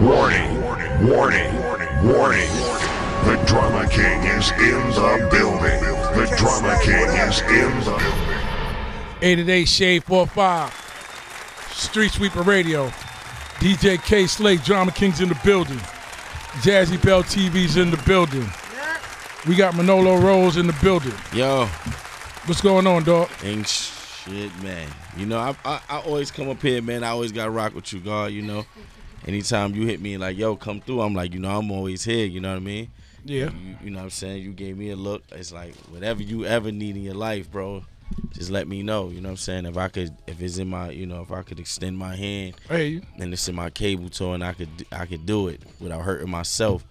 Warning, warning, warning. The Drama King is in the building. The Drama King is in the building. 888 Shade45, StreetSweeper Radio. DJ Kayslay, Drama King's in the building. Jazzy Bell TV's in the building. We got Manolo Rose in the building. Yo. What's going on, dog? Ain't shit, man. You know, I always come up here, man. I always got to rock with you, God, you know. Anytime you hit me like, yo, come through, I'm like, you know, I'm always here, you know what I mean? Yeah. You know what I'm saying? You gave me a look. It's like, whatever you ever need in your life, bro, just let me know, you know what I'm saying? If it's in my, you know, if I could extend my hand and it's in my cable toe and I could do it without hurting myself,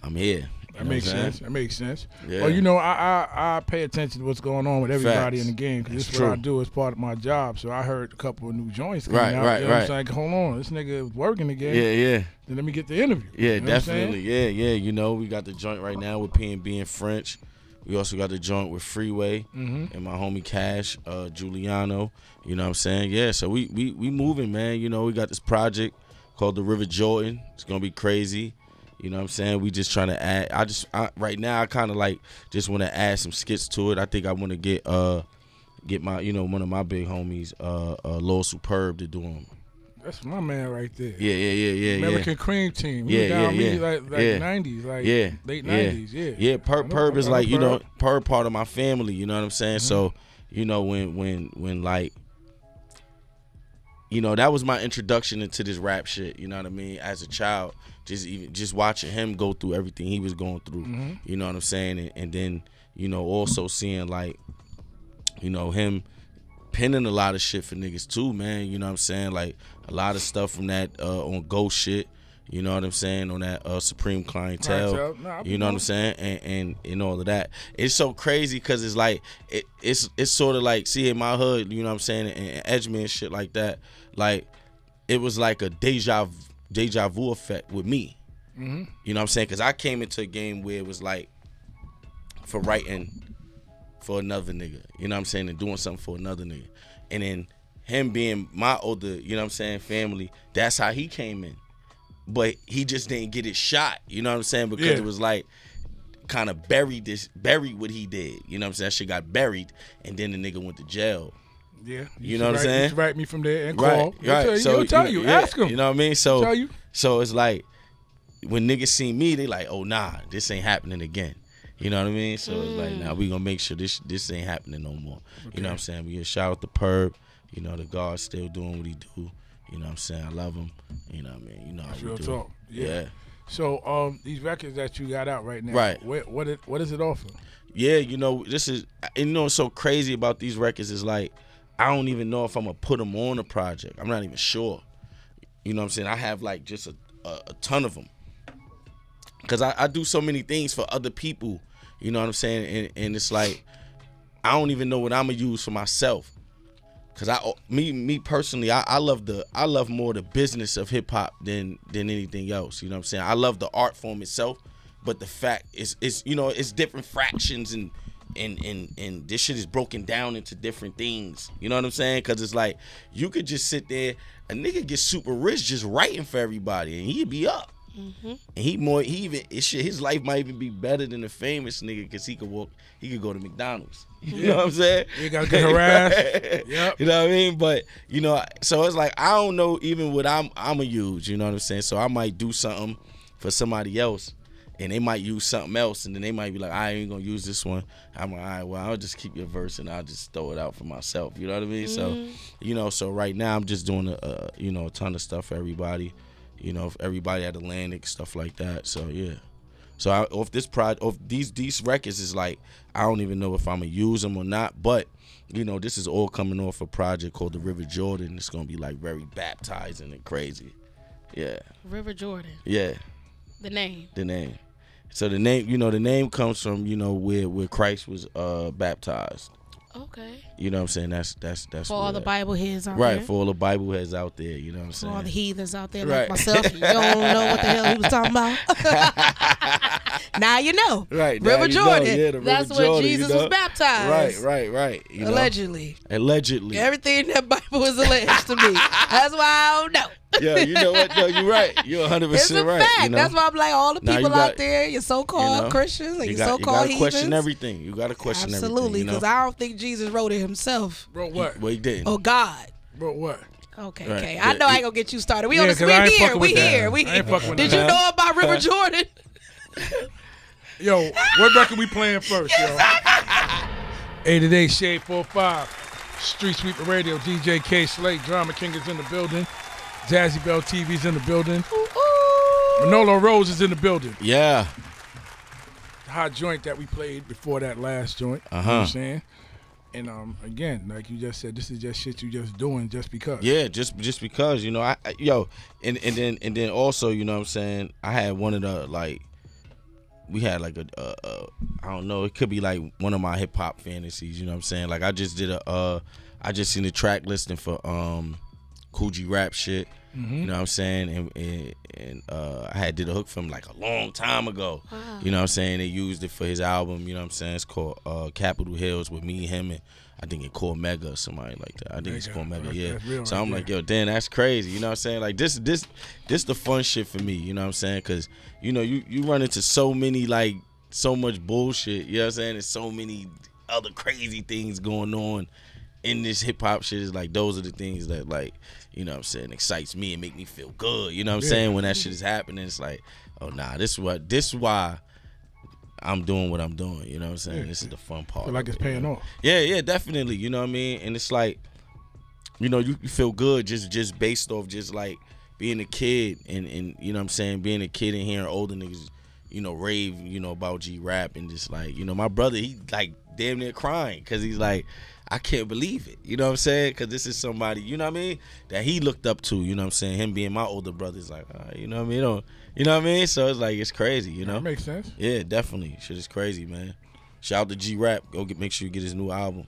I'm here. That makes sense. That makes sense. Yeah. Well, you know, I pay attention to what's going on with everybody Facts. in the game because this is what I do as part of my job. So I heard a couple of new joints coming out. Right, you know what I'm saying? Hold on, this nigga is working again. Yeah. Then let me get the interview. Yeah, you know definitely. Yeah. You know, we got the joint right now with P&B in French. We also got the joint with Freeway and my homie Cash, Giuliano. You know what I'm saying? Yeah, so we moving, man. You know, we got this project called The River Jordan. It's going to be crazy. You know what I'm saying? We just trying to add. Right now, I kind of like just want to add some skits to it. I think I want to get my, you know, one of my big homies, Lil Superb, to do them. That's my man right there. Yeah. American Cream Team. Yeah. Like 90s, like late 90s. Yeah. Perb is like, you know, Perb part of my family. You know what I'm saying? So, you know, when like, you know, that was my introduction into this rap shit. You know what I mean? As a child, just watching him go through everything he was going through. You know what I'm saying? And then, you know, also seeing like, you know, him penning a lot of shit for niggas too, man. You know what I'm saying? Like a lot of stuff from that on Ghost shit. You know what I'm saying? On that Supreme Clientele. You know what I'm saying? And all of that. It's so crazy because it's like it's sort of like seeing my hood. You know what I'm saying? And Edgemont and shit like that. Like it was like a deja vu effect with me. You know what I'm saying? Because I came into a game where it was like for writing for another nigga, you know what I'm saying, and doing something for another nigga. And then him being my older, you know what I'm saying, family, that's how he came in. But he just didn't get his shot, you know what I'm saying, because it was like kind of buried what he did. You know what I'm saying? That shit got buried, and then the nigga went to jail. Yeah. You know what I'm saying? You should write me from there and call. Right. He'll tell you. Ask him. You know what I mean? So, tell you. So it's like, when niggas see me, they like, oh, nah, this ain't happening again. You know what I mean? So it's like, now we gonna make sure this ain't happening no more. Okay. You know what I'm saying? We get shout out the Perb. You know, the God's still doing what he do. You know what I'm saying? I love him. You know what I mean? You know how we do. Talk. Yeah. So these records that you got out right now, right? What is it offer? Yeah, you know, this is, you know, what's so crazy about these records is like, I don't even know if I'm gonna put them on a project. I'm not even sure. You know what I'm saying? I have like just a ton of them. Because I do so many things for other people, you know what I'm saying? And it's like, I don't even know what I'm going to use for myself. Because me personally, I love more the business of hip-hop than anything else, you know what I'm saying? I love the art form itself, but the fact is you know, it's different fractions and this shit is broken down into different things, you know what I'm saying? Because it's like, you could just sit there, a nigga get super rich just writing for everybody, and he'd be up. And his life might even be better than the famous nigga because he could go to McDonald's. You know what I'm saying? You gotta get harassed. Yep. You know what I mean? But you know, so it's like I don't know even what I'm a use. You know what I'm saying? So I might do something for somebody else, and they might use something else, and then they might be like, I ain't gonna use this one. I'm like, all right, well, I'll just keep your verse and I'll just throw it out for myself. You know what I mean? So, you know, so right now I'm just doing a ton of stuff for everybody. You know, if everybody at Atlantic, stuff like that. So yeah. So off these records is like, I don't even know if I'm gonna use them or not. But you know, this is all coming off a project called The River Jordan. It's gonna be like very baptizing and crazy. Yeah. River Jordan. Yeah. The name. So the name, you know, the name comes from, you know, where Christ was baptized. Okay. You know what I'm saying? That's for all the Bible heads out there. Right, for all the Bible heads out there, you know what I'm saying? For all the heathens out there like myself. You don't know what the hell he was talking about. Now you know. Right. River Jordan. Know. Yeah, the That's River where Jordan, Jesus you know? was baptized. Right. You Allegedly. Allegedly. Everything in that Bible is alleged to me. That's why I don't know. Yeah, you know what? No, you're right. You're 100% It's a right. fact. You know? That's why I'm like, all the Now you people got- out there, your so-called Christians and your so-called You gotta heathens. question everything. You gotta question Absolutely, everything. because I don't think Jesus wrote it himself. Bro, what? Well, he didn't. Oh, God. Bro, what? Okay, Right. okay. I know I ain't gonna get you started. We Yeah, on the 'cause I ain't we here. fucking We with that. here. We I ain't fucking with Did that. you know about River Jordan? Yo, what record we playing first, yo? 888 Shade45, StreetSweeper Radio, DJ Kayslay, Drama King is in the building, Jazzy Bell TV's in the building, Manolo Rose is in the building. Yeah. The hot joint that we played before that last joint, you know what I'm saying? And again, like you just said, this is just shit you just doing just because. Yeah, just because, you know, and then also, you know what I'm saying, I had one of the, like, we had like I don't know, it could be like one of my hip hop fantasies, you know what I'm saying? Like I just did I just seen the track listing for Cool G rap shit. You know what I'm saying? And I had did a hook for him like a long time ago. Wow. You know what I'm saying? They used it for his album, you know what I'm saying? It's called Capitol Hills with me, him, and I think it's called Mega or somebody like that. I think it's called Mega, yeah. So I'm like, yo, damn, that's crazy. You know what I'm saying? Like this the fun shit for me, you know what I'm saying? Cause you know, you run into so many, like, so much bullshit, you know what I'm saying? There's so many other crazy things going on in this hip hop shit. Is like, those are the things that, like, you know what I'm saying, excites me and make me feel good. You know what I'm saying? When that shit is happening, it's like, oh nah, this is why I'm doing what I'm doing. You know what I'm saying? This is the fun part. Feel like it's paying off. Yeah, definitely. You know what I mean? And it's like, you know, you feel good just based off just like being a kid and you know what I'm saying, being a kid and hearing older niggas, you know, rave, you know, about G rap, and just like, you know, my brother, he like damn near crying because he's like, I can't believe it. You know what I'm saying? Because this is somebody, you know what I mean, that he looked up to, you know what I'm saying? Him being my older brother is like, you know what I mean? You know what I mean? So it's like, it's crazy, you know? That makes sense. Yeah, definitely. Shit is crazy, man. Shout out to G Rap. Make sure you get his new album.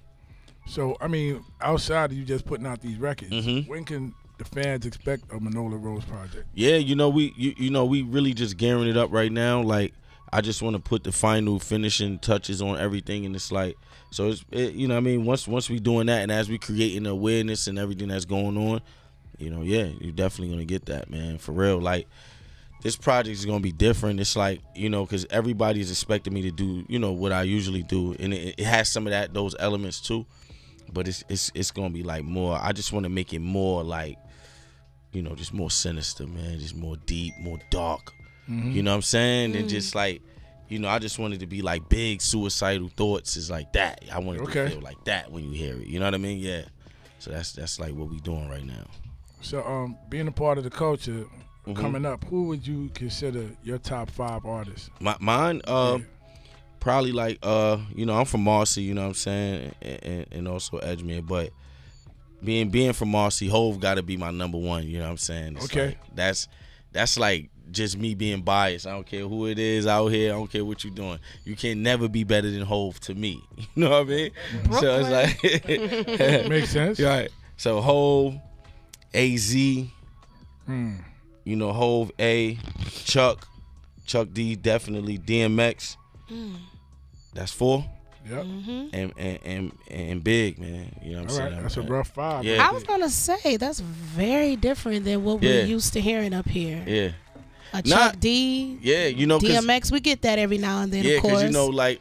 So, I mean, outside of you just putting out these records, when can the fans expect a Manolo Rose project? Yeah, you know, we really just gearing it up right now. Like, I just want to put the final finishing touches on everything, and it's like, so you know what I mean, once we doing that, and as we creating awareness and everything that's going on, you know, yeah, you're definitely gonna get that, man, for real. Like, this project is gonna be different. It's like, you know, because everybody's expecting me to do, you know, what I usually do, and it has some of those elements too, but it's gonna be like more. I just want to make it more like, you know, just more sinister, man, just more deep, more dark. You know what I'm saying? And just like, you know, I just wanted to be like big suicidal thoughts is like that. I wanted to feel like that when you hear it. You know what I mean? Yeah. So that's like what we doing right now. So being a part of the culture, coming up, who would you consider your top 5 artists? Mine, probably like, you know, I'm from Marcy, you know what I'm saying, and also Edgemere, but being from Marcy, Hove got to be my number 1, you know what I'm saying? It's like, that's like just me being biased. I don't care who it is out here. I don't care what you're doing. You can never be better than Hove to me. You know what I mean? So it's like makes sense. Right. So Hove, AZ, you know, Hove A, Chuck D, definitely DMX. That's 4. Yep. And Big, man. You know what I'm saying? Right. That's a rough 5. Yeah. I was gonna say that's very different than what we're used to hearing up here. Yeah. Chuck D. Yeah, you know, DMX, we get that every now and then. Yeah, of course. because you know, like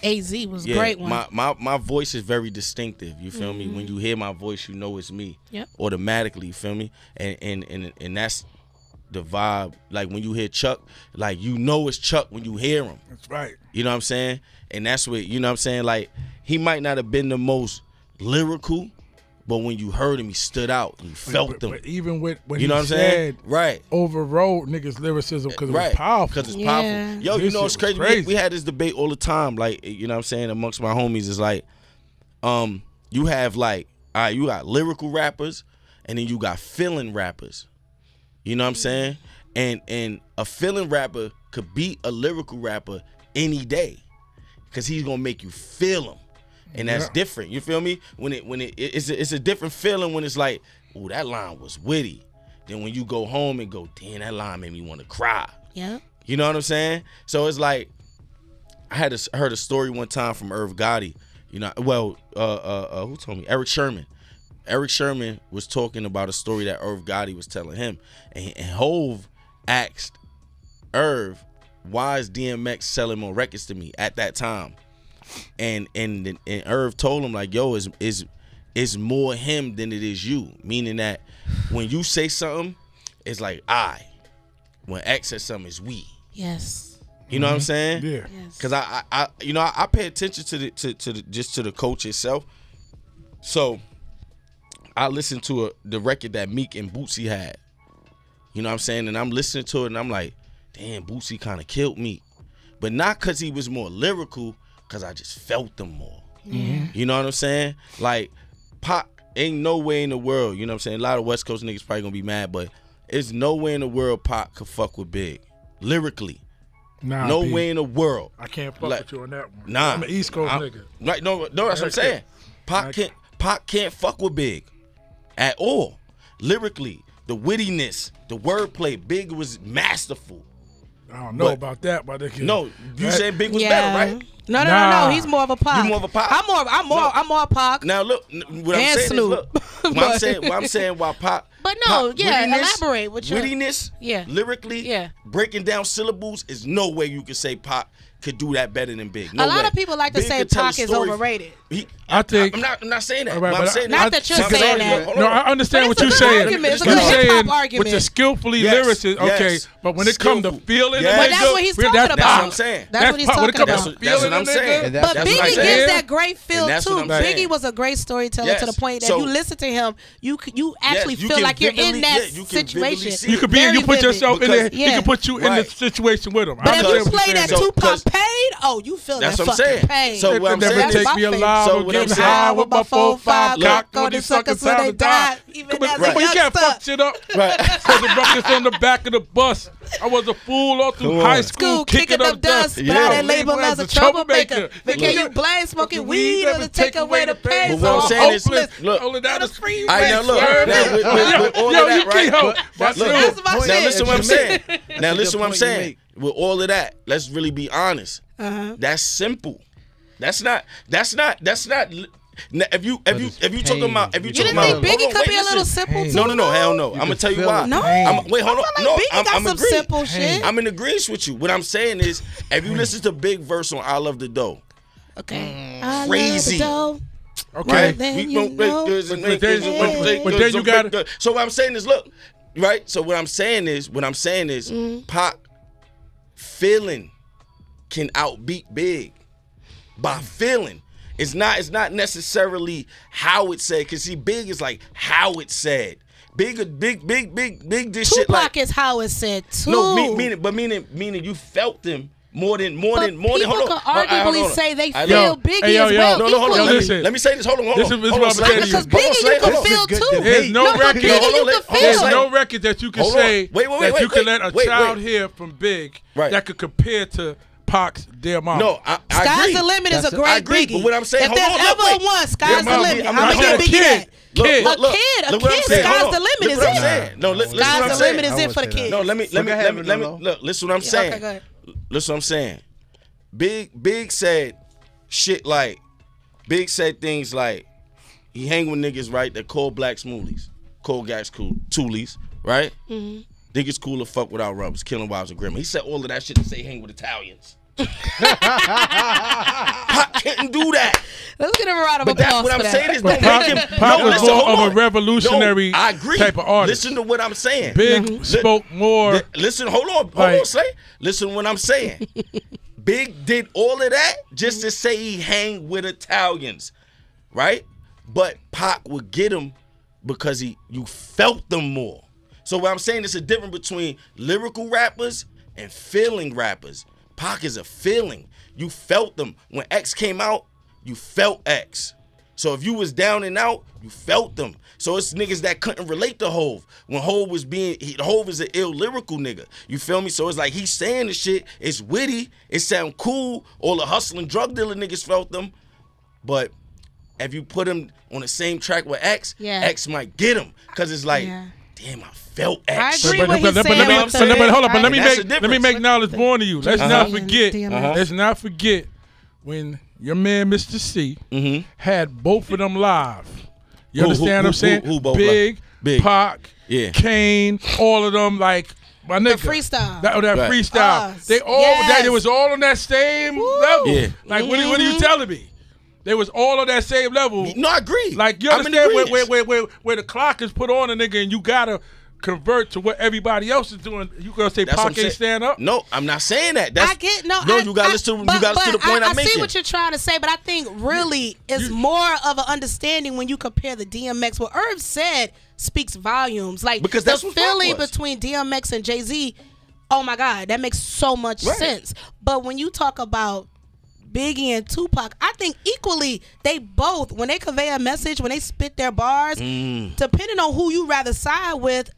AZ was a great one. My voice is very distinctive. You feel me? When you hear my voice, you know it's me. Yep. Automatically, you feel me? And that's the vibe. Like when you hear Chuck, like you know it's Chuck when you hear him. That's right. You know what I'm saying? And that's what, you know what I'm saying? Like, he might not have been the most lyrical, but when you heard him, he stood out. And you felt them. But even when you know what I'm saying? Right. Overrode niggas' lyricism because it was powerful. Because it's powerful. Yo, you know it's crazy. We had this debate all the time. Like, you know what I'm saying? Amongst my homies, it's like, you have like, all right, you got lyrical rappers, and then you got feeling rappers. You know what I'm saying? And a feeling rapper could beat a lyrical rapper any day, because he's gonna make you feel him, and that's different. You feel me? When it's a different feeling when it's like, oh, that line was witty. Then when you go home and go, damn, that line made me want to cry. Yeah. You know what I'm saying? So it's like, I heard a story one time from Irv Gotti. You know, well, who told me? Eric Sherman. Eric Sherman was talking about a story that Irv Gotti was telling him, and Hove asked Irv, "Why is DMX selling more records to me at that time?" And Irv told him like, "Yo, it's more him than it is you." Meaning that when you say something, it's like I. When X says something, it's we. Yes. You know what I'm saying? Yeah. Yes. Because I pay attention to the coach itself. So I listened to the record that Meek and Bootsy had. You know what I'm saying? And I'm listening to it and I'm like, damn, Bootsy kind of killed Meek. But not because he was more lyrical, because I just felt them more. Mm-hmm. You know what I'm saying? Like, Pac ain't no way in the world, you know what I'm saying? A lot of West Coast niggas probably gonna be mad, but it's no way in the world Pac could fuck with Big. Lyrically. Nah, No B. way in the world. I can't fuck with you on that one. Nah. I'm an East Coast nigga. Right, no, that's what I'm saying. Pac can't fuck with Big at all. Lyrically, the wittiness, the wordplay, Big was masterful. I don't know about that, but no, you saying Big was better, right? No. He's more of a Pac. You more of a Pac? I'm more Pac. Now look, what I'm saying Snoop. is, look, what I'm saying why Pac. But no, Pac, elaborate with your wittiness, lyrically, breaking down syllables is no way you can say Pac could do that better than Big. No a lot way. of people like to Big say Pac is overrated. I think I'm not saying that. Right, I'm saying not that you're saying that. No, I understand what you're saying. You're saying with the skillfully lyricist, okay. But when it comes to feeling, but that's what he's talking about. That's what I'm saying. That's what he's talking about. That's what I'm saying. But Biggie gives that great feel too. Biggie was a great storyteller to the point that you listen to him, you actually feel like you're in that situation. You could be, you put yourself in there. He can put you in the situation with him. But if you play that Tupac Pain, oh, you feel that fucking pain. So what I'm saying, never take me alive. So what I'm saying, with my 4-5 cock on these suckers when they die. Even as a you can't fuck youngster. shit up. Right. Cause the ruckus on the back of the bus. I was a fool all through high school, kicking up dust. But I didn't label as a troublemaker. But can you blame smoking weed or to take away the pain? But what I'm saying is, look, only down the street. Now look, with all of that, right? Now listen what I'm saying. Now listen what I'm saying. With all of that, let's really be honest. That's simple. That's not. If you talking about, you didn't think Biggie could be a little simple too? No, hell no. I'm gonna tell you why. No, wait, hold on. No, I'm some simple shit. I'm in agreement with you. What I'm saying is, if you listen to Big verse on "I Love the Dough," crazy. Okay. Right? But then you got. So what I'm saying is, look, right? So what I'm saying is, Pac feeling can outbeat Big by feeling. It's not necessarily how it's said, because see, Big is like how it's said. Big this shit like Tupac is how it's said too. No, meaning you felt them more than people hold on. Could arguably say they feel Yo, Biggie hey, yo, as yo. well. No, hold on. Equally. Let me say this. Hold on. This is what I'm saying to you. Because Biggie you can feel too. There's no record. There's no record that you can say that you can let a child hear from Big that could compare to Pac's Dear Mama. No, I agree. Sky's the Limit is a great Biggie. But what I'm saying, if there's ever one, Sky's the Limit. I'm gonna give Biggie that. A kid, Sky's the Limit is it. No, Sky's the Limit is it for the kids. No, let me look. Listen what I'm saying. Okay, go ahead. Listen what I'm saying. Big said shit like, Big said things like, he hang with niggas, right, that call blacks moolies, call guys cool, toolies, right? Think it's cool to fuck without rubbers, killing wives and grandma. He said all of that shit to say hang with Italians. Pac couldn't do that. Let's get him a round of But that's applause what for I'm that. saying is, Pac was more of a revolutionary I agree. type of artist. Listen to what I'm saying. Big spoke more. Listen, hold on, Slay. Listen to what I'm saying. Big did all of that just to say he hang with Italians, right? But Pac would get him because you felt them more. So what I'm saying is a difference between lyrical rappers and feeling rappers. Pac is a feeling. You felt them. When X came out, you felt X. So if you was down and out, you felt them. So it's niggas that couldn't relate to Hove. When Hove was Hove is an ill lyrical nigga. You feel me? So it's like he's saying the shit, it's witty, it sound cool. All the hustling drug dealer niggas felt them. But if you put him on the same track with X, X might get him. Because it's like, damn, I felt X. I agree with what he's saying. But hold up, but let me make knowledge born to you. Let's not forget when your man Mr. C had both of them live. You understand what I'm saying? Who both Big, Pac, yeah, Kane, all of them, like, my nigga. The freestyle. That freestyle. They all, it was all on that same level. Yeah. Like, what are you telling me? They was all on that same level. No, I agree. Like, you understand where the clock is put on a nigga and you gotta convert to what everybody else is doing. You gonna say Pac ain't stand up? No, I'm not saying that. You gotta listen to the point I'm making. I see what you're trying to say, but I think really it's more of an understanding when you compare the DMX. What Irv said speaks volumes. Like, because that's the feeling between DMX and Jay-Z, oh my God, that makes so much sense. But when you talk about Biggie and Tupac, I think equally they both, when they convey a message, when they spit their bars, depending on who you rather side with,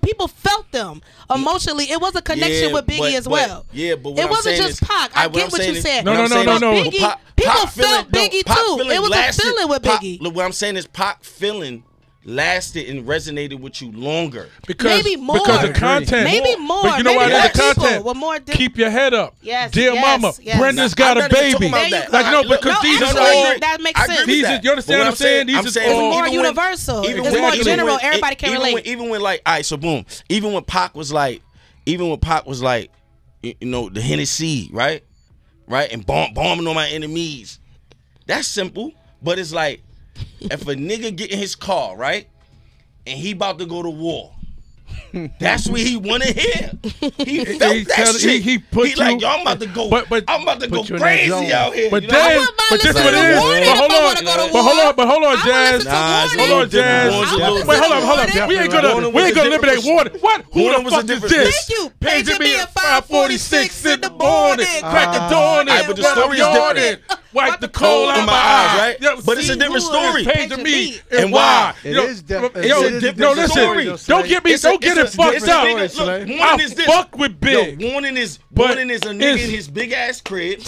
people felt them emotionally. It was a connection with Biggie as well. Yeah, but what it wasn't just Pac. I get what you said. No. Biggie, people felt Biggie too. It was a feeling with Biggie. Look, what I'm saying is Pac feeling lasted and resonated with you longer. Maybe more. Because the content. Maybe more. But you know why there's the content? With more Keep your head up. Yes. Dear mama, Brenda's got a baby. Like, because these are all. That makes sense. You understand what I'm saying? These are all. It's more universal. It's more general. Everybody can relate. Even when, like, all right, so boom. Even when Pac was like, you know, the Hennessy, right? And bombing on my enemies. That's simple. But it's like, if a nigga get in his car, right, and he about to go to war, that's what he want to hear. He felt that shit. He like, yo, I'm about to go. I'm about to go crazy out here. But then, but this what it is. But hold on, Jazz. Hold on, Jazz. Wait, hold up. We ain't gonna eliminate Warner. What? Who the fuck is this? Thank you. Paging me at 5:46 in the morning. Crack the dawn in. But the story is different. Wipe the coal out my eyes, right? But it's a different story. Paging me and why? It is different. No, listen. Don't get it fucked up. I fuck with Big. Warning is a nigga in his big ass crib,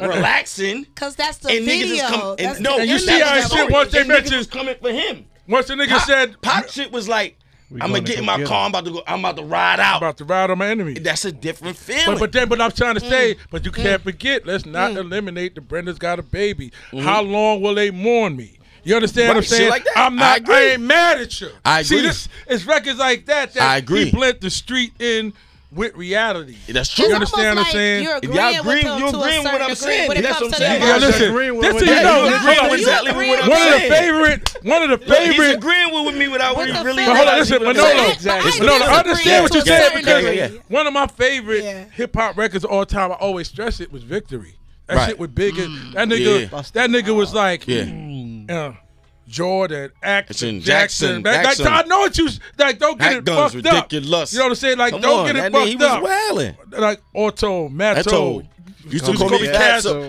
relaxing. Cause that's the video. And you see how shit once they mentioned coming for him. Once the nigga said Pac shit was like, I'm gonna get in my car. I'm about to ride out. I'm about to ride on my enemy. That's a different feeling. But I'm trying to say, but you can't forget. Let's not eliminate the Brenda's got a baby. How long will they mourn me? You understand what I'm saying? Like that. I ain't mad at you. I agree. See, it's records like that I agree. He blend the street in with reality. That's true. You understand what I'm saying? You're agreeing with what I'm saying. That's what I'm saying. Yeah, listen. This is exactly what I'm saying. One of the favorite. He's agreeing with me without really. But hold on, listen, Manolo, I understand what you're saying because one of my favorite hip hop records of all time, I always stress it, was Victory. That shit with Biggie. That nigga was like, Jordan, Jackson. Like, I know what you like. Don't get it fucked ridiculous. up. You know what I'm saying? Like, don't get it fucked up. He was wailing. Like Otto, Matto. Used to call me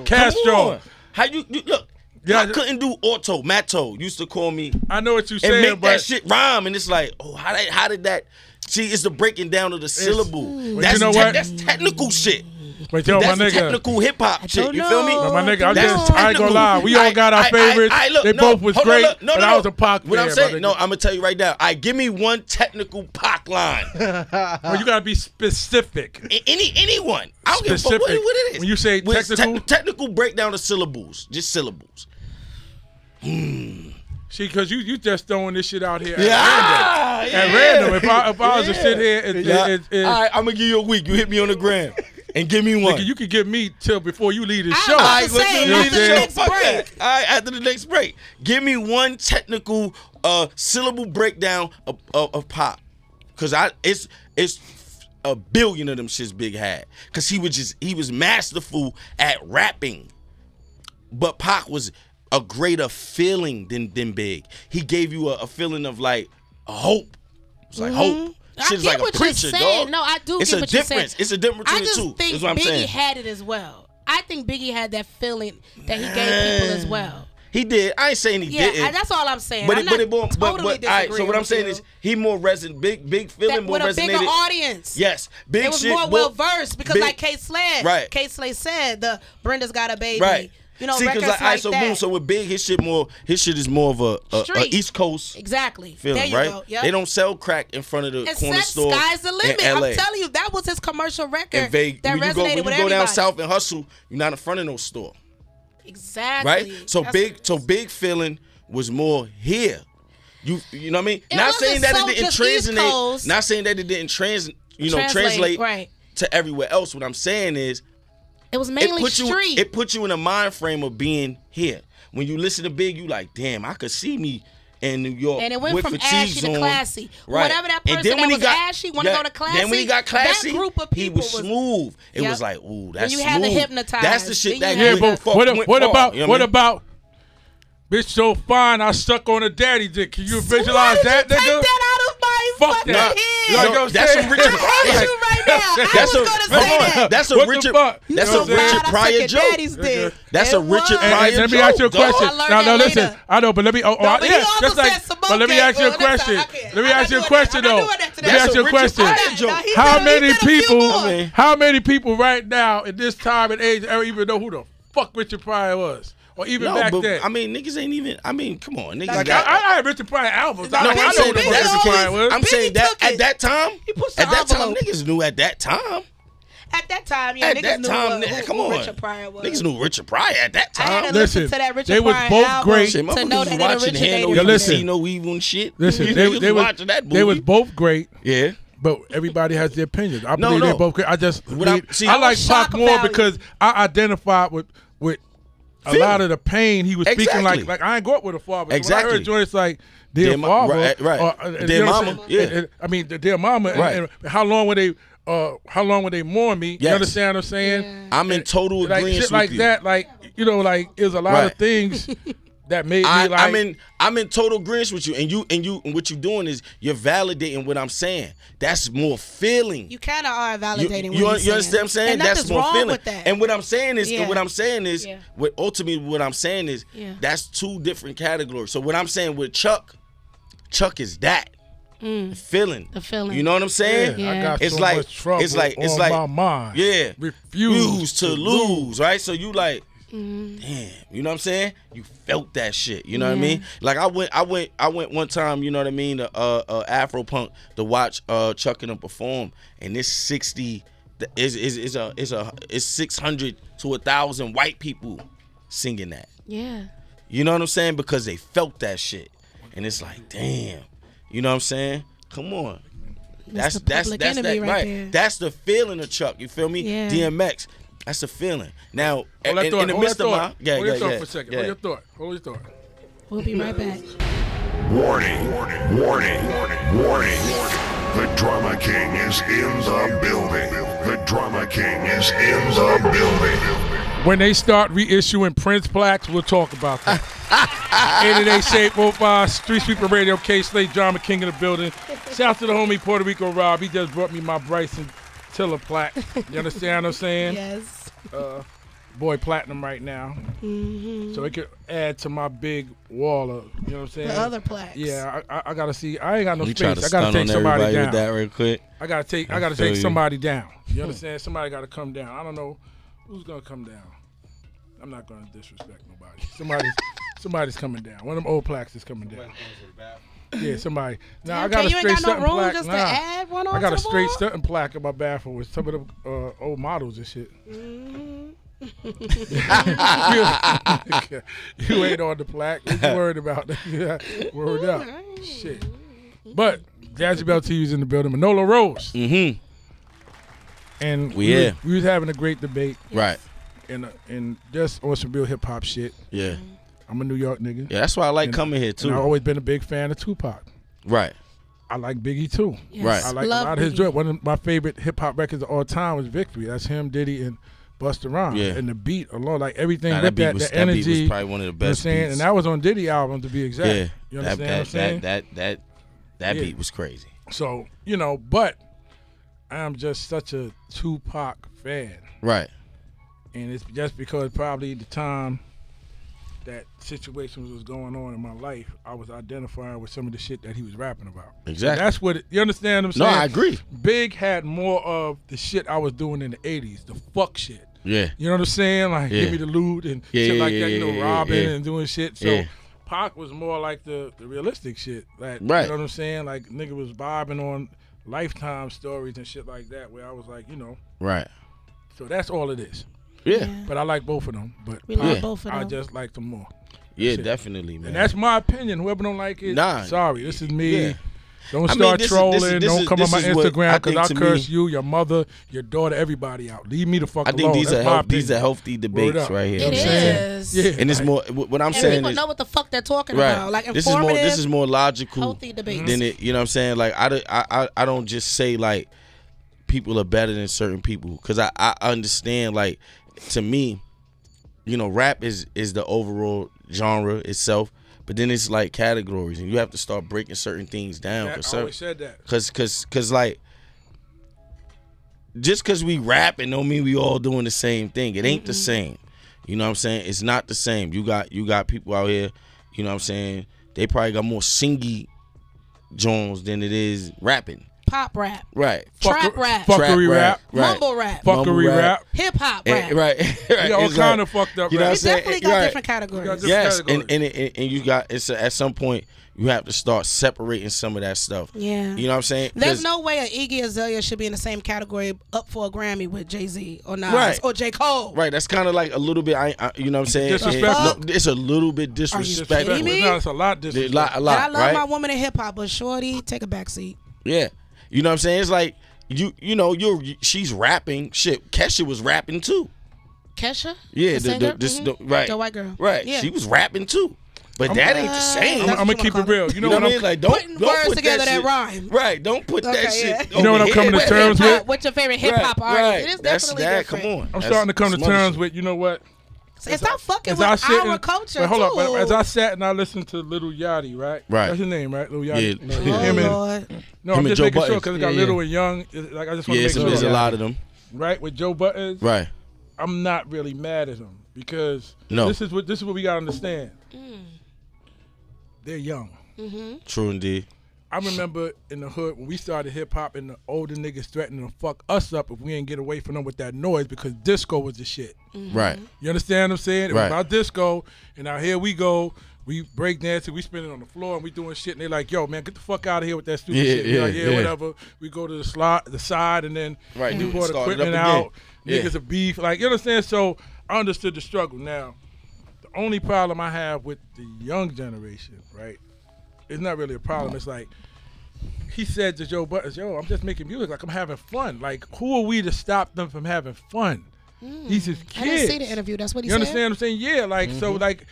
Castro. How you look? I couldn't do Otto, Matto. Used to call me. I know what you're saying, and make that shit rhyme, and it's like, oh, how did that? See, it's the breaking down of the syllable. That's technical shit. But yo, that's my nigga, technical hip hop shit. You feel me? But my nigga, I ain't gonna lie. We all got our favorites. They both was great. But I was a Pac fan. What I'm saying, I'm gonna tell you right now. Give me one technical Pac line. Well, you gotta be specific. Anyone. I don't give a fuck what it is. When you say technical, technical breakdown of syllables, just syllables. See, because you just throwing this shit out here at random. If I was to sit here and all right, I'm gonna give you a week. You hit me on the gram. And give me one. Nigga, you can give me till before you leave the show. All right, after the next break. Give me one technical syllable breakdown of Pac. Because it's a billion of them shits Big had. Because he was masterful at rapping. But Pac was a greater feeling than Big. He gave you a feeling of like a hope. It's like hope. Shit's like a preacher, dog. No, I do get what you're saying. It's a difference between the two. I just think Biggie had it as well. I think Biggie had that feeling that he gave people as well. He did. I ain't saying he didn't. Yeah, that's all I'm saying. But I'm not totally disagreeing. All right, so what I'm saying is he more big feeling more resonated. With a bigger audience. Yes. Big it was shit. More well-versed because like Kayslay. Right. Kayslay said the Brenda's got a baby. Right. You know, see, records like so that. boom, so with Big, his shit is more of a East Coast feeling, there you right? Go. Yep. They don't sell crack in front of the corner store. Sky's the limit. In LA. I'm telling you, that was his commercial record that resonated when with everybody. When you go down south and hustle, you're not in front of no store. Exactly. Right? So Big feeling was more here. You know what I mean? It not saying that so it didn't just translate. Not saying that it didn't translate right. to everywhere else. What I'm saying is, it was mainly street. It put you in a mind frame of being here. When you listen to Big, you like, damn, I could see me in New York. And it went with from ashy to classy. Right. Whatever that person that was ashy want to go to classy. Then when he got classy, that group of he was smooth. It was like, ooh, that's smooth. You had to hypnotize. That's the shit that what about bitch so fine I suck on a daddy dick? Can you visualize that, nigga? Take that out of my fucking head. That's some Richard. I hate you right now. I was gonna say that. That's a Richard. That's a Richard Pryor joke. That's a Richard Pryor joke. Let me ask you a question. No, listen. I know, but let me. But let me ask you a question. Let me ask you a question though. Let me ask you a question. How many people right now at this time and age ever even know who the fuck Richard Pryor was? Or even back then. I mean, niggas ain't even. I mean, come on, niggas. Like, I had Richard Pryor albums. I know who the fuck Richard Pryor was. I'm saying that at that time. At that time, niggas knew at that time. At that time, yeah, niggas knew who Richard Pryor was. Niggas knew Richard Pryor at that time. I had to listen to that Richard Pryor album to know that it originated. Listen, no evil and shit. Listen, they was both great. Yeah. But everybody has their opinions. I believe they're both great. I like Pac more because I identified with a lot of the pain he was speaking like I ain't go up with a father. Exactly. When I heard joints like Dear Father, right. Dear Mama, I mean the Dear Mama, right. And how long would they mourn me? Yes. You understand what I'm saying? Yeah. I'm in total agreement with like you. That, like there's a lot of things that made me like. I'm in total agreement with you, and what you're doing is you're validating what I'm saying. That's more feeling. You kind of are validating. You understand what I'm saying? And that's more wrong feeling. With that. And what I'm saying is, ultimately what I'm saying is, that's two different categories. So what I'm saying with Chuck is that. The feeling. You know what I'm saying? Yeah. I got much trouble on my mind. Yeah. Refuse to lose, right? So you like, damn, you know what I'm saying? You felt that shit, you know what I mean? Like I went one time, you know what I mean, Afro Punk to watch Chuck and them perform, and this 60 is 600 to 1,000 white people singing that. Yeah. You know what I'm saying? Because they felt that shit, and it's like, damn, you know what I'm saying? Come on. That's that right there. That's the feeling of Chuck. You feel me? Yeah. DMX. That's the feeling. Now, in the midst of my... Hold your thought for a second. Hold your thought. We'll be right back. Warning. The Drama King is in the building. The Drama King is in the building. When they start reissuing Prince plaques, we'll talk about that. 888 Shade45, StreetSweeper Radio, Kayslay, Drama King in the building. Shout out to the homie Puerto Rico Rob. He just brought me my Bryson Tiller plaque. You understand what I'm saying? Yes. Boy platinum right now. Mm-hmm. So it could add to my big wall of, you know what I'm saying? The other plaques. Yeah, I gotta see. I ain't got no you space. I gotta take somebody down. With that real quick. I gotta take somebody down. You understand? Somebody gotta come down. I don't know who's gonna come down. I'm not gonna disrespect nobody. Somebody's coming down. One of them old plaques is coming down. Yeah, somebody. Now I got a straight stunting plaque. Just to add one on I got to a the straight wall? Stunting plaque in my bathroom with some of the old models and shit. Mm-hmm. You ain't on the plaque. What you worried about? Word up. Shit. But Jazzy Bell TV's in the building. Manolo Rose. Mm-hmm. And we was having a great debate. Right. And just on some real hip hop shit. Yeah. I'm a New York nigga. Yeah, that's why I like coming here too. And I've always been a big fan of Tupac. Right. I like Biggie too. Yes. Right. I like Love a lot of his Biggie. joint. One of my favorite hip hop records of all time was Victory. That's him, Diddy, and Busta Rhymes. Yeah. And the beat alone, like everything with that the energy. That beat was probably one of the best beats. And that was on Diddy album to be exact. Yeah. You understand what I'm saying? That beat was crazy. So, but I'm just such a Tupac fan. Right. And it's just because probably the time that situations was going on in my life, I was identifying with some of the shit that he was rapping about. Exactly. So that's what you understand what I'm saying? No, I agree. Big had more of the shit I was doing in the 80s, the fuck shit. Yeah. You know what I'm saying? Like, give me the loot and shit like that, robbing and doing shit. So Pac was more like the realistic shit. Like, right. You know what I'm saying? Like, nigga was vibing on Lifetime stories and shit like that, where I was like, Right. So that's all it is. Yeah. But I like both of them. But we like both of them. I just like them more. Yeah, definitely, man. And that's my opinion. Whoever don't like it, sorry. This is me. Yeah. Don't start trolling. Don't come on my Instagram because I'll curse you, your mother, your daughter, everybody out. Leave me the fuck alone. I think these are healthy debates right here. It is. Yeah. And it's more, what I'm saying people is, know what the fuck they're talking about. Like informative. This is more logical healthy debates. than it. You know what I'm saying? Like I don't just say like people are better than certain people because I understand, like, to me, you know, rap is the overall genre itself. But then it's like categories, and you have to start breaking certain things down. I always said that. Cause like, just cause we rapping don't mean we all doing the same thing. It ain't the same. You know what I'm saying? It's not the same. You got people out here, you know what I'm saying? They probably got more singy Jones than it is rapping. Pop rap. Right. Trap rap. Fuckery rap. Right. Mumble rap. Fuckery rap. Hip hop rap. Right. You got all kind of fucked up you know rap. what I'm definitely got different categories. Yes, and you got, it's at some point you have to start separating some of that stuff. Yeah. You know what I'm saying? There's no way an Iggy Azalea should be in the same category up for a Grammy with Jay-Z or Nas Right. or J. Cole. Right, that's kind of like a little bit, you know what I'm saying? Disrespectful. It's a little bit disrespectful. kidding me? No, it's a lot disrespectful. A lot, I love right? my woman in hip hop, but Shorty, take a back seat. Yeah. You know what I'm saying? It's like, you know, she's rapping. Shit, Kesha was rapping too. Kesha? Yeah, right. The white girl. Right. Yeah. She was rapping too. But that ain't the same. I'm gonna keep it real. You know what I mean? Like, don't words put together that rhyme. Right. Don't put that shit. You know what I'm coming to terms with? What's your favorite hip hop artist? Right. It is That's definitely that. different. Come on. I'm starting to come to terms with, you know what? And stop fucking with our culture, but hold too. up, as I sat and I listened to Lil Yachty, right? Right. That's his name, right? Lil Yachty. Yeah. Lord. No, Him I'm and just Joe making sure Buttons. because it got Little and Young. Like, I just want to make sure. There's a lot of them. Right, with Joe Buttons. Right. I'm not really mad at him because No. this is what we gotta understand. They're young. True indeed. I remember in the hood when we started hip hop and the older niggas threatening to fuck us up if we ain't get away from them with that noise because disco was the shit. Right. You understand what I'm saying? It was Right. about disco, and now here we go. We break dancing, we spinning on the floor, and we doing shit. And they like, "Yo, man, get the fuck out of here with that stupid shit." We're like, whatever. We go to the side, and then we brought equipment out. Niggas a beef, like, you understand? So I understood the struggle. Now, the only problem I have with the young generation, right? It's not really a problem. It's like he said to Joe Buttons, "Yo, I'm just making music. Like, I'm having fun. Like, who are we to stop them from having fun? He's his kid." I didn't see the interview. That's what he said. You said. understand what I'm saying? Yeah. Like, so, like,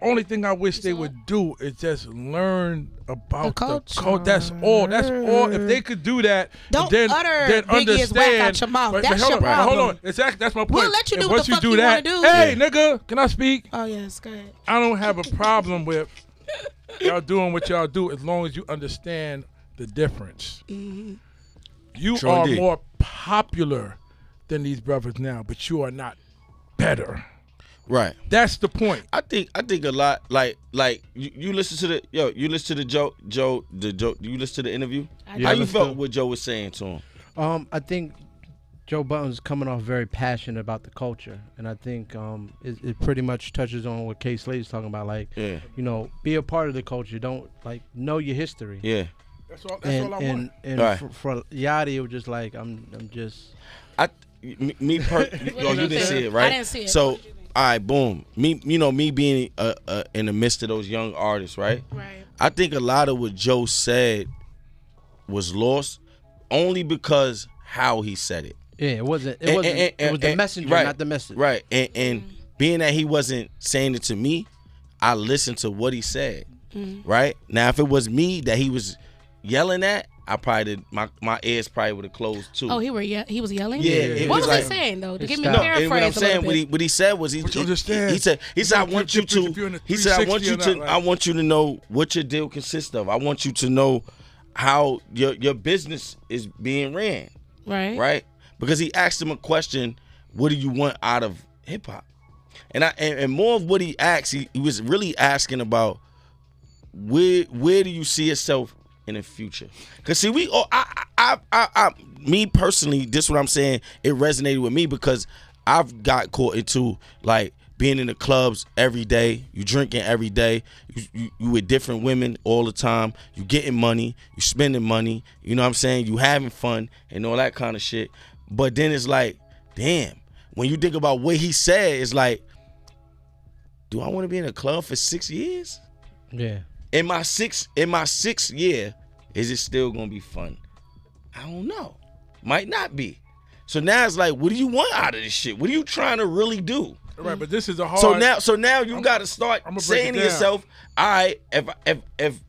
only thing I wish they would do is just learn about the culture. That's all. That's all. If they could do that, don't then Biggie understand. is whack out your mouth. That's your problem. Hold on. Exactly. That's my point. We'll let you do and what once the fuck you you want to do. Hey, nigga, can I speak? Oh yes, go ahead. I don't have a problem with y'all doing what y'all do as long as you understand the difference. You True are indeed. more popular than these brothers now, but you are not better. Right. That's the point. I think a lot like you listen to you listen to the Joe you listen to the interview? How you felt what Joe was saying to him? I think Joe Button's coming off very passionate about the culture, and I think it pretty much touches on what Kayslay is talking about. Like, you know, be a part of the culture. Don't know your history. Yeah. That's all I want. And right. for Yachty, it was just like I'm just. You didn't see it, right? I didn't see it. So, all right, boom. Me being in the midst of those young artists, right? Right. I think a lot of what Joe said was lost only because how he said it. Yeah, it was the messenger, right, not the message. Right. And being that he wasn't saying it to me, I listened to what he said. Right? Now, if it was me that he was yelling at, I probably my ears probably would have closed too. Oh, he was yelling? Yeah. What was he saying though? To give me a No, paraphrase what I'm a little saying, bit. what he said was he said I want you to know what your deal consists of. I want you to know how your business is being ran. Right. Right? Because he asked him a question, what do you want out of hip hop? And more of what he asked, he was really asking about where do you see yourself in the future? Because see, me personally, this is what I'm saying, it resonated with me because I've got caught into like being in the clubs every day, you drinking every day, you with different women all the time, you getting money, you spending money, you know what I'm saying, you having fun and all that kind of shit. But then it's like, damn, when you think about what he said, it's like, do I want to be in a club for 6 years? Yeah. In my sixth year, is it still gonna be fun? I don't know. Might not be. So now it's like, what do you want out of this shit? What are you trying to really do? Right, but this is a hard. So now you got to start saying to yourself, all right, if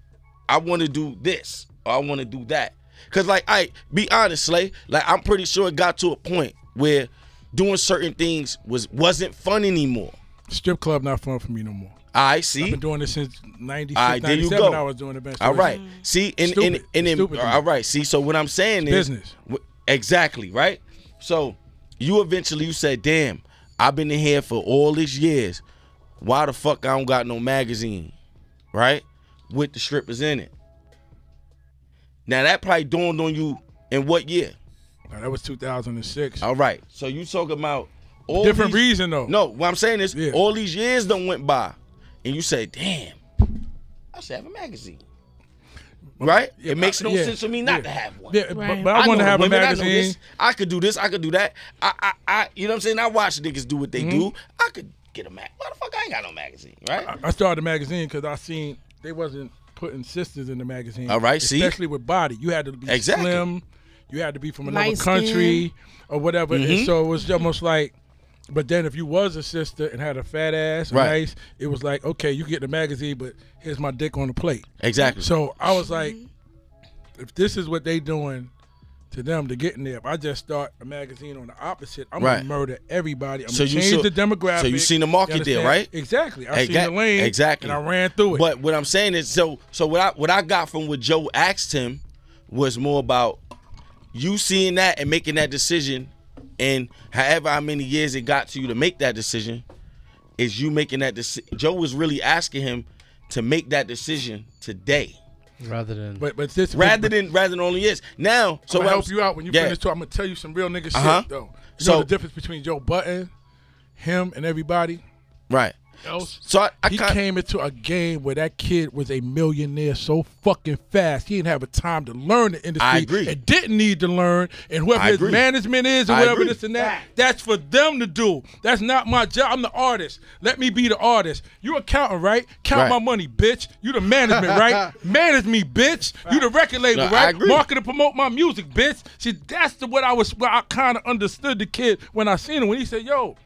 I want to do this or I want to do that, because like, be honest, Slay, like I'm pretty sure it got to a point where doing certain things wasn't fun anymore. Strip club not fun for me no more. I see. I've been doing this since 96, all right, 97. I was doing the best. All right. See, all right. See, so what I'm saying is business. Exactly, right? So you eventually said, damn, I've been in here for all these years. Why the fuck I don't got no magazine, right? With the strippers in it. Now that probably dawned on you in what year? That was 2006. All right. So you talking about all different reason though. No, what I'm saying is all these years done went by. And you say, damn, I should have a magazine. Right? Yeah, it makes no sense for me not to have one. Yeah, right. but I want to have a magazine. I could do this. I could do that. I you know what I'm saying? I watch niggas do what they do. I could get a mag. Why the fuck I ain't got no magazine, right? I started a magazine because I seen they wasn't putting sisters in the magazine. All right, especially with body. You had to be slim. You had to be from another country or whatever. And so it was almost like, but then if you was a sister and had a fat ass, nice, it was like, okay, you get the magazine, but here's my dick on the plate. Exactly. So I was like, if this is what they doing to them to get in there, if I just start a magazine on the opposite, I'm going to murder everybody. I'm going to change the demographic. So you seen the market there, right? Exactly. I seen the lane. Exactly. And I ran through it. But what I'm saying is, so what I got from what Joe asked him was more about you seeing that and making that decision. And however how many years it got to you to make that decision, is you making that decision. Joe was really asking him to make that decision today, rather than rather than only years. Now, so I'm gonna help you out when you finish talking. I'm gonna tell you some real nigga shit though. You know the difference between Joe Budden, him, and everybody else. So he came into a game where that kid was a millionaire so fucking fast. He didn't have a time to learn the industry. I agree. And didn't need to learn. And whoever his management is or whatever this and that, that's for them to do. That's not my job. I'm the artist. Let me be the artist. You accountant, right? Count my money, bitch. You the management, right? Manage me, bitch. You the record label, right? I agree. Market and promote my music, bitch. See, that's what I kind of understood the kid when I seen him when he said, yo.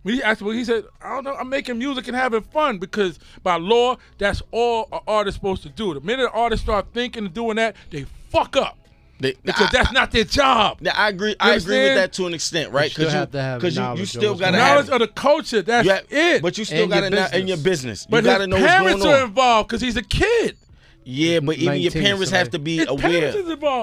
When he asked, he said, I don't know, I'm making music and having fun because by law, that's all an artist supposed to do. The minute an artist start thinking and doing that, they fuck up. Because that's not their job. I agree. I agree with that to an extent, right? Because you still got to have knowledge of the culture. That's it. But you still got to know in your business. But you got to know what's going on. Parents are involved because he's a kid. Yeah, but even your parents have to be aware.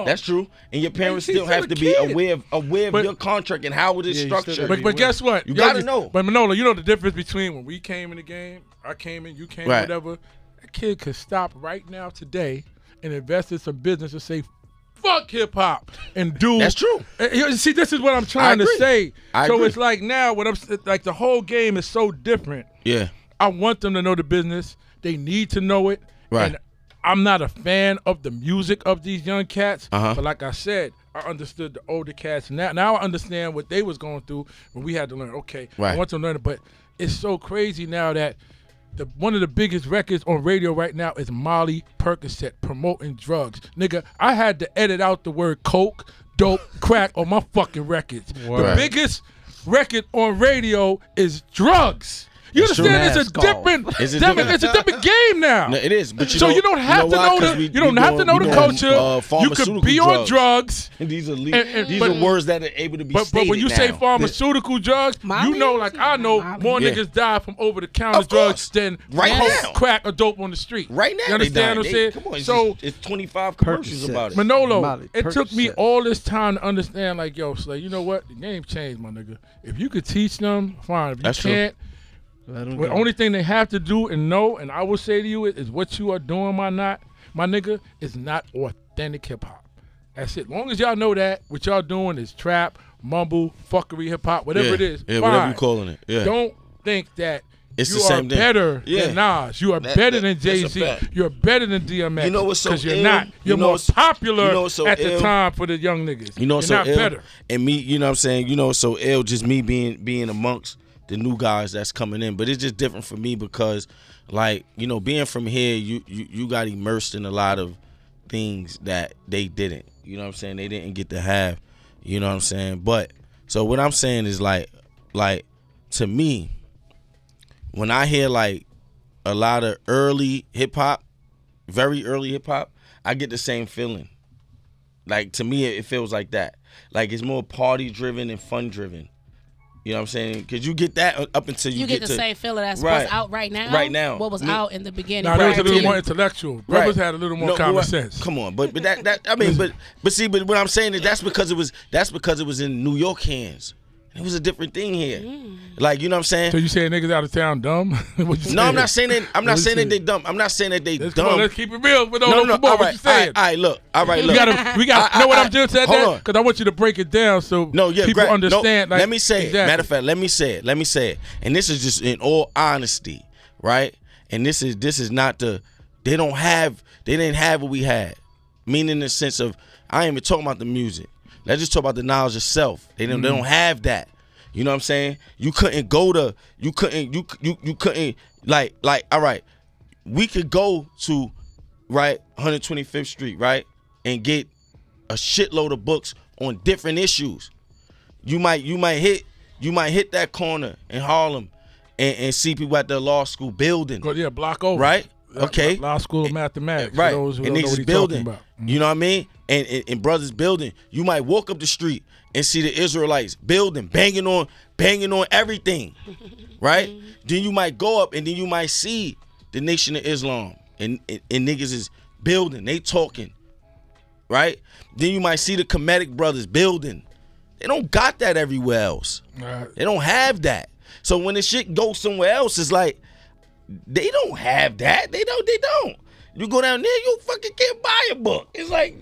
That's true. And your parents still have to be aware of your contract and how it is structured. But guess what? You got to know. But Manolo, you know the difference between when we came in the game, I came in, you came in, whatever. That kid could stop right now today and invest in some business and say, fuck hip hop and do. That's true. See, this is what I'm trying to say. So it's like now, what I'm like, the whole game is so different. Yeah. I want them to know the business. They need to know it. Right. And I'm not a fan of the music of these young cats, but like I said, I understood the older cats. Now I understand what they was going through when we had to learn. Okay, I want to learn it, but it's so crazy now that one of the biggest records on radio right now is Molly Percocet promoting drugs. Nigga, I had to edit out the word coke, dope, crack on my fucking records. The biggest record on radio is drugs. You understand? It's a different game now. No, it is, but you don't have to know the culture. You could be on drugs. And these are words that are able to be stated. But when you say pharmaceutical drugs, you know, like I know more niggas die from over-the-counter drugs than crack or dope on the street. Right now, you understand what I'm saying? Come on, so it's 25 commercials about it. Manolo, it took me all this time to understand. Like, yo, Slay, you know what? The game changed, my nigga. If you could teach them, fine. If you can't. The only thing they have to do and know, and I will say to you, is what you are doing, my nigga, is not authentic hip hop. That's it. As long as y'all know that, what y'all doing is trap, mumble, fuckery hip hop, whatever it is. Yeah, whatever you calling it. Yeah. Don't think that it's you are better than Nas. You are better than Jay-Z. You're better than DMX. You know what's so ill? Because you're not. You're more popular at the time for the young niggas. You know what's so not ill? Better. And me, you know what I'm saying? You know what's so ill? Just me being amongst the new guys that's coming in. But it's just different for me because, like, you know, being from here, you got immersed in a lot of things that they didn't. You know what I'm saying? They didn't get to have. You know what I'm saying? But so what I'm saying is like to me, when I hear like a lot of early hip hop, very early hip hop, I get the same feeling. Like, to me, it feels like that. Like, it's more party driven and fun driven. You know what I'm saying? Because you get that up until you get the to, same feeling that's what's out right now. Right now, what was out in the beginning. Now, there was a little more intellectual. Brothers had a little more common sense. Come on, but that I mean, but what I'm saying is that's because it was in New York hands. It was a different thing here. Like, you know what I'm saying? So you saying niggas out of town dumb? No, I'm not saying that. I'm not saying that they dumb. I'm not saying that they dumb. Come on, let's keep it real. But no. All what you saying? All right, look. We got. Know what I'm doing to that? Because I want you to break it down so people understand. Let me say it. Matter of fact, let me say it. And this is just in all honesty, right? And this is not the. They didn't have what we had. Meaning in the sense of, I ain't even talking about the music. Let's just talk about the knowledge of self. They don't have that. You know what I'm saying? You couldn't like all right. We could go to 125th Street, right? And get a shitload of books on different issues. You might hit that corner in Harlem and see people at the law school building. Yeah, block over. Right? Okay. Law School of Mathematics. Right. Those who and niggas building. You know what I mean? And brothers building. You might walk up the street and see the Israelites building, banging on everything. Right? Then you might go up and then you might see the Nation of Islam and niggas is building. They talking. Right? Then you might see the Kemetic brothers building. They don't got that everywhere else. Right. They don't have that. So when the shit goes somewhere else, it's like, they don't have that. They don't. You go down there, you fucking can't buy a book. It's like,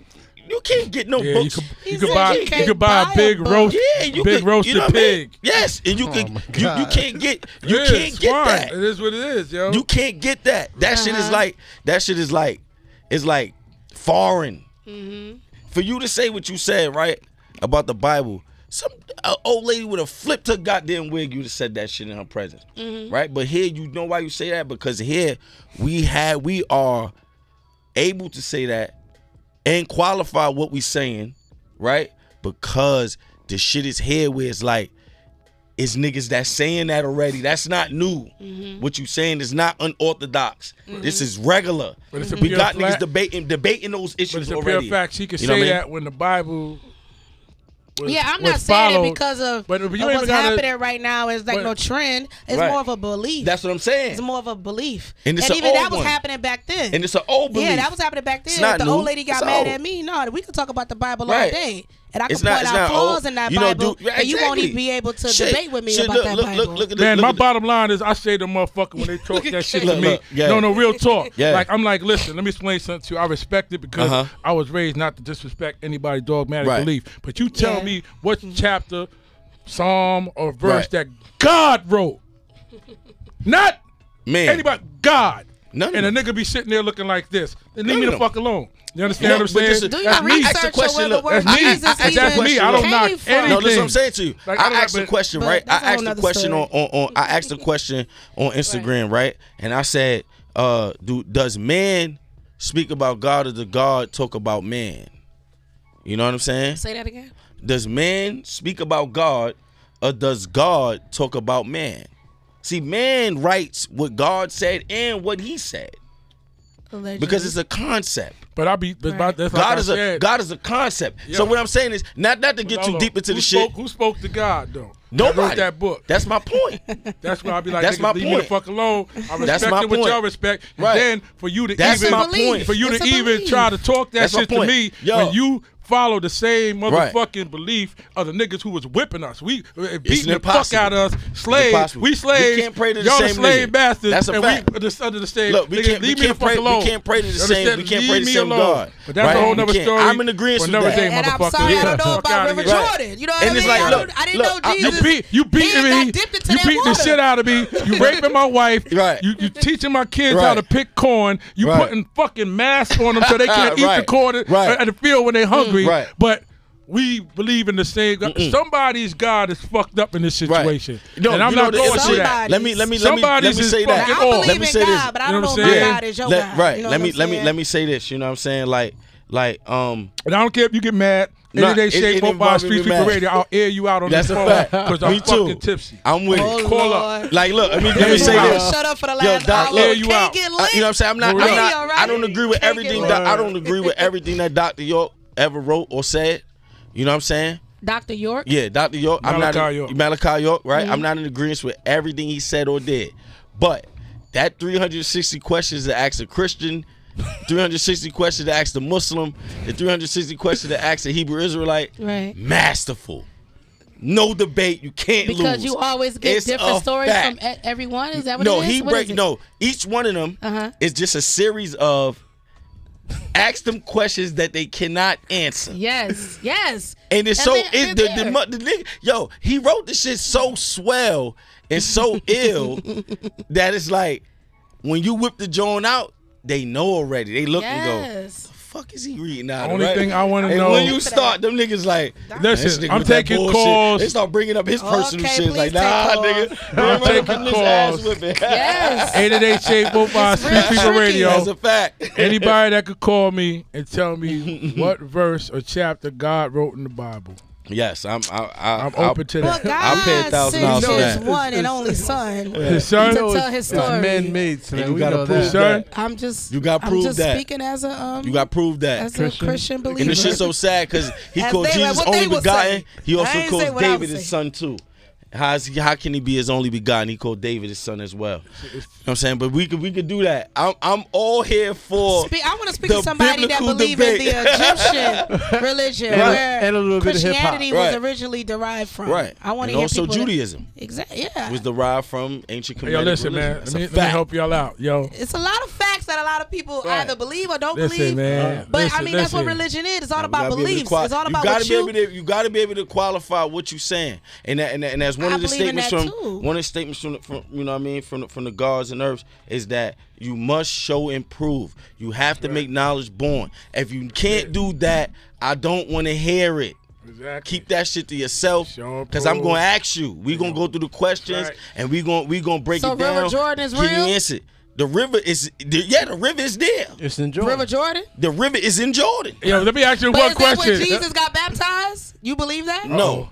you can't get no books. You could buy a big roast, roasted pig. Yes, and you can't get that. It is what it is, yo. You can't get that. That shit is like foreign. Mm-hmm. For you to say what you said, right, about the Bible, some old lady would have flipped her goddamn wig. You would have said that shit in her presence, right? But here, you know why you say that? Because here we are able to say that and qualify what we saying, right? Because the shit is here where it's like, it's niggas that's saying that already. That's not new. What you saying is not unorthodox. This is regular. We got niggas debating those issues already. But it's a pure fact. She could say that when the Bible. I'm not saying it because of what's happening right now is like no trend. It's more of a belief. That's what I'm saying. It's more of a belief. And even that was happening back then. And it's an old belief. Yeah, that was happening back then. If the old lady got mad at me, no, we could talk about the Bible all day. And I can point out flaws in that Bible, and you won't even be able to debate with me about that Bible. Man, my bottom line is I say to motherfucker when they talk that shit to me. No, real talk. Like, I'm like, listen, let me explain something to you. I respect it because I was raised not to disrespect anybody's dogmatic belief. But you tell me what chapter, psalm, or verse that God wrote. Not anybody, God. And a nigga be sitting there looking like this. Then leave me the fuck alone. You understand what I'm saying? Do your research on where the word Jesus even that's me. I don't knock anything. No, listen what I'm saying to you. I asked the question, right? I asked the question I asked the question on Instagram, right? And I said, does man speak about God or does God talk about man? You know what I'm saying? Say that again. Does man speak about God or does God talk about man? See, man writes what God said and what he said. Allegedly. Because it's a concept. But God is a concept. Yeah. So what I'm saying is not to get too deep into the shit. Who spoke to God though? Nobody wrote that book. That's my point. That's why I be like, that's my leave point. me the fuck alone. I respect what y'all respect. Right. And then for you to even try to talk that shit to me when you follow the same motherfucking belief of the niggas who was whipping us. We beating the fuck out of us. Slaves. We slaves. We can't pray to the y'all same the slave bastards. That's a fact. We under the same. Look, leave me the fuck alone. We can't pray to the same. We can't pray to the same God. But that's a whole nother story. I'm in agreement with that. And I'm sorry, I don't know about Reverend Jordan. You know what I mean? It's like, look, I didn't know Jesus. You beating me. You beating the shit out of me. You raping my wife. Right. You teaching my kids how to pick corn. You putting fucking masks on them so they can't eat the corn at the field when they hungry. Right. But we believe in the same God. Somebody's God is fucked up in this situation. Right. No, and I'm not going to that. Let me say that. that. I believe let me say in this. God, but I don't know if my God is your God. Right. You know let me say this. You know what I'm saying? Like and I don't care if you get mad. Any day, Shade45, StreetSweeper Radio, I'll air you out on this phone because I'm fucking tipsy. I'm with it. Call up. Like, look, let me say this. Shut up for the last hour. Air you out. You know what I'm saying? I don't agree with everything. I don't agree with everything that Dr. York ever wrote or said. You know what I'm saying? Dr. York? Yeah, Dr. York. Malachi York, right? I'm not in agreement with everything he said or did. But that 360 questions to ask a Christian, 360 questions to ask the Muslim, and 360 questions to ask the Hebrew Israelite, right? Masterful. No debate. You can't lose. Because you always get different stories from everyone? Is that what it is? No, each one of them is just a series of ask them questions that they cannot answer. Yes. And it's the nigga, yo, he wrote this shit so swell and so ill that it's like when you whip the joint out, they know already. They look and go, the fuck is he reading out? Only thing I want to know. When you start, them niggas like, listen, I'm taking calls. They start bringing up his personal shit. Like, nah, nigga. I'm taking calls. Yes. 888 Shade45 StreetSweeper Radio. That's a fact. Anybody that could call me and tell me what verse or chapter God wrote in the Bible. Yes, I'm open to that. Well, I'll pay $1,000 for that. His one and only son. His son? To tell his story. Man-made, so you gotta prove that. I'm just speaking as a you got to prove that as a Christian believer. And this shit's so sad because he called Jesus only begotten. He also calls David his son too. How can he be his only begotten? He called David his son as well. You know what I'm saying? But we could do that. I'm all here for. I want to speak to somebody that believes in the Egyptian religion, where and a little Christianity bit of hip-hop. Was originally derived from. Right. I want to hear people. Also Judaism. Exactly. Yeah. Was derived from ancient Kemetic listen, religion. man. Let me help y'all out, yo. It's a lot of facts that a lot of people either believe or don't believe. Man. But that's what religion is. It's all about beliefs. It's all about what you. You got to be able to qualify what you're saying, and that's one of the statements from one of the statements from you know what I mean from the gods and earths is that you must show and prove. You have to make knowledge born. If you can't do that, I don't want to hear it. Exactly. Keep that shit to yourself, because I'm gonna ask you. We gonna go through the questions and we gonna break it down. So River Jordan is real. Can you answer? The river is the river is there. It's in Jordan. River Jordan? The river is in Jordan. Yo, let me ask you one question. When Jesus got baptized? You believe that? No.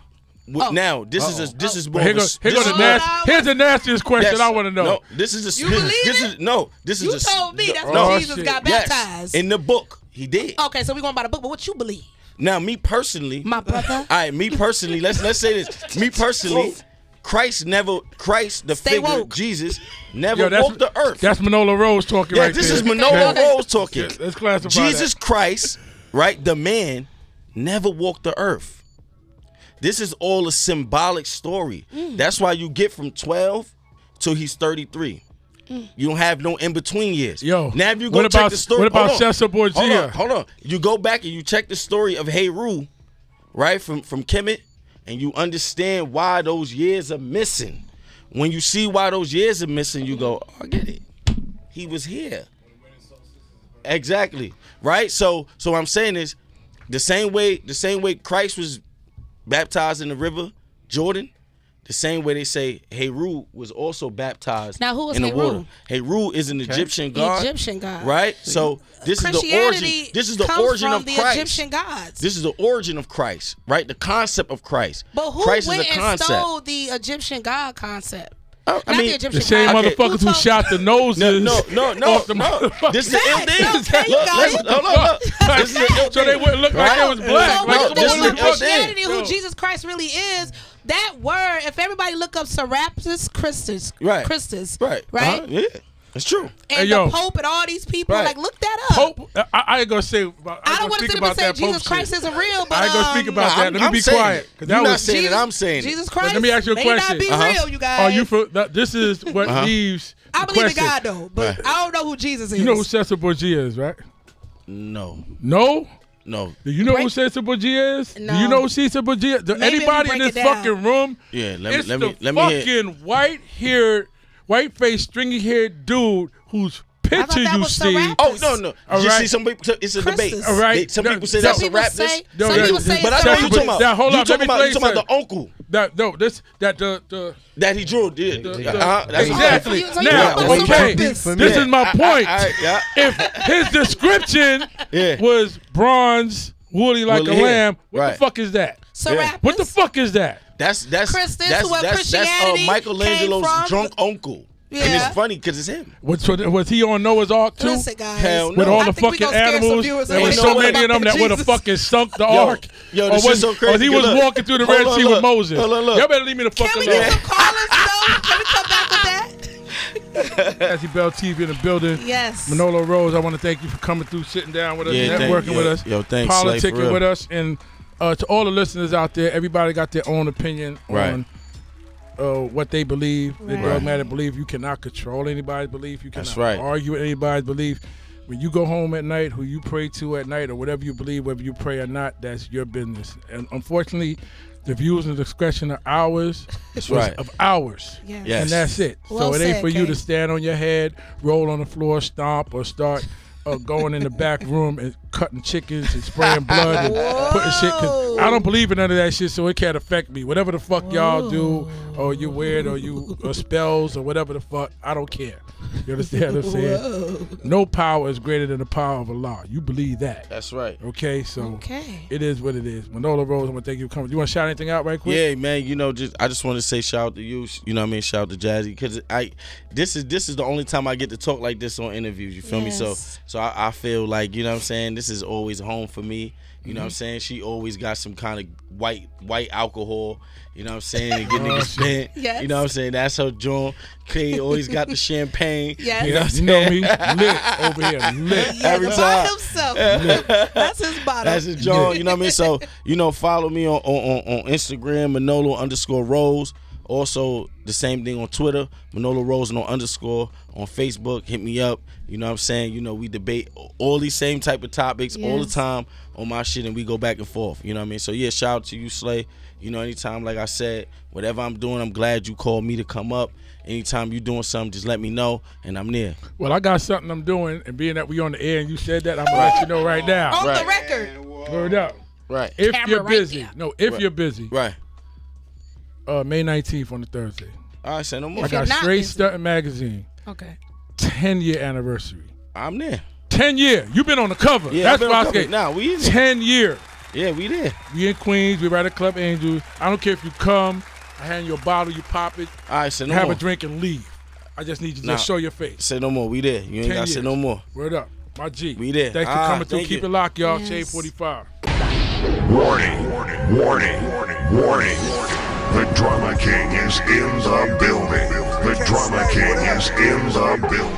Now this is more. Here's the nastiest question I want to know. No, this is you believe it? You told me that's when Jesus got baptized. Yes, in the book, he did. Okay, so we going by the book, but what you believe? Now, me personally, my brother. All right, me personally. Let's say this. Me personally, Christ, the figure, woke. Jesus, never walked the earth. That's Manolo Rose talking right there. This is Manolo Rose talking. Let's classify Jesus Christ, right, the man, never walked the earth. This is all a symbolic story. That's why you get from 12 till he's 33. You don't have no in-between years. Yo, now if you go check the story. What about Cesar Borgia? Hold on. You go back and you check the story of Heru, right, from Kemet, and you understand why those years are missing. When you see why those years are missing, you go, oh, I get it. He was here. Exactly. Right? So what I'm saying is the same way Christ was baptized in the river Jordan, the same way they say Heru was also baptized in the water. Heru is an Egyptian god. Egyptian god. Right? So this is the origin. This is the origin of Christ. Egyptian gods. This is the origin of Christ, right? The concept of Christ. But who Christ went is a and concept. stole the Egyptian god concept? I mean, the same motherfuckers who shot the noses. No. This is the ill thing. This is the ill thing. So they wouldn't look like they was black. So like, this is Christianity, who Jesus Christ really is. That word, if everybody look up Serapis Christus, right? Yeah, it's true. And the Pope and all these people, like, look that up. Pope, I ain't gonna say. I don't want to sit up and say Jesus Christ isn't real, but I ain't gonna speak about that. Let me be quiet. You're not saying it. I'm saying it. Jesus Christ. Let me ask you a question. May not be real, you guys. Are you for? This is what leaves. I believe in God though, but I don't know who Jesus is. You know who Cesar Borgia is, right? No. No. No. Do you know who Cesar Borgia is? No. Do you know who Cesar Borgia is? Anybody in this fucking room? Yeah, let me hear. Fucking white-faced, stringy-haired dude who's picture you see. Oh no. You see some people. It's a debate. All right. Some people say that's a rap. Some people say. But I know you talking about. Now hold on. You talking about the uncle. That he drew. Exactly. Now, okay. This is my point. If his description was bronze, woolly like a lamb, what the fuck is that? What the fuck is that? That's Michelangelo's drunk uncle. Yeah. And it's funny because it's him. Was he on Noah's Ark too? Listen, guys. Hell no. With all the fucking animals? There were so many of them that would have fucking sunk the Ark. This is so crazy. Or he was walking through the Red Sea with Moses. Y'all better leave me the fuck alone. Can we get some callers though? Can we come back with that? Jazzy Bell TV in the building. Yes. Manolo Rose, I want to thank you for coming through, sitting down with us, networking with us, thanks, politicking with us. And to all the listeners out there, everybody got their own opinion on what they believe. It doesn't matter belief. You cannot control anybody's belief. You cannot argue with anybody's belief. When you go home at night, who you pray to at night, or whatever you believe, whether you pray or not, that's your business. And unfortunately, the views and discretion are ours. Of ours. Yes. And that's it. So it ain't for you to stand on your head, roll on the floor, stomp, or start going in the back room and cutting chickens and spraying blood and putting shit. Cause I don't believe in none of that shit, so it can't affect me. Whatever the fuck y'all do, or you weird, or you spells, or whatever the fuck, I don't care. You understand what I'm saying? No power is greater than the power of Allah. You believe that? That's right. Okay, so it is what it is. Manolo Rose, I want to thank you for coming. You want to shout anything out right quick? Yeah, man. I just want to say shout out to you. You know what I mean? Shout out to Jazzy, because this is the only time I get to talk like this on interviews. You feel me? So I feel like, you know what I'm saying, this is always home for me. You know what I'm saying? She always got some kind of white alcohol, you know what I'm saying, and get niggas spent. Yes. You know what I'm saying? That's her joint. Kay always got the champagne. Yes. You know what I'm saying? You know me, lit over here, lit. Every time. Himself. That's his bottom. That's his joint, you know what I mean? So, follow me on Instagram, Manolo_Rose. Also, the same thing on Twitter, Manolo Rose __ on Facebook. Hit me up. You know what I'm saying? We debate all these same type of topics all the time on my shit, and we go back and forth. You know what I mean? So, yeah, shout out to you, Slay. Anytime, like I said, whatever I'm doing, I'm glad you called me to come up. Anytime you doing something, just let me know, and I'm there. Well, I got something I'm doing, and being that we on the air and you said that, I'm going to let you know right now. On the record. Word up. Right. If you're busy. You're busy. Right. May 19th on the Thursday. All right, say no more. I got Straight Stunting Magazine. Okay. 10-year anniversary. I'm there. 10 year. You've been on the cover. Yeah, that's why I say. Nah, we in 10 year. Yeah, we there. We in Queens. We right at Club Angels. I don't care if you come. I hand you a bottle. You pop it. All right, say no have more. a drink and leave. I just need you to show your face. Say no more. We there. You ain't got to say no more. Word up. My G. We there. Thanks for coming through. Keep it locked, y'all. Shade45. Warning. The Drama King is in the building. The Drama King is in the building.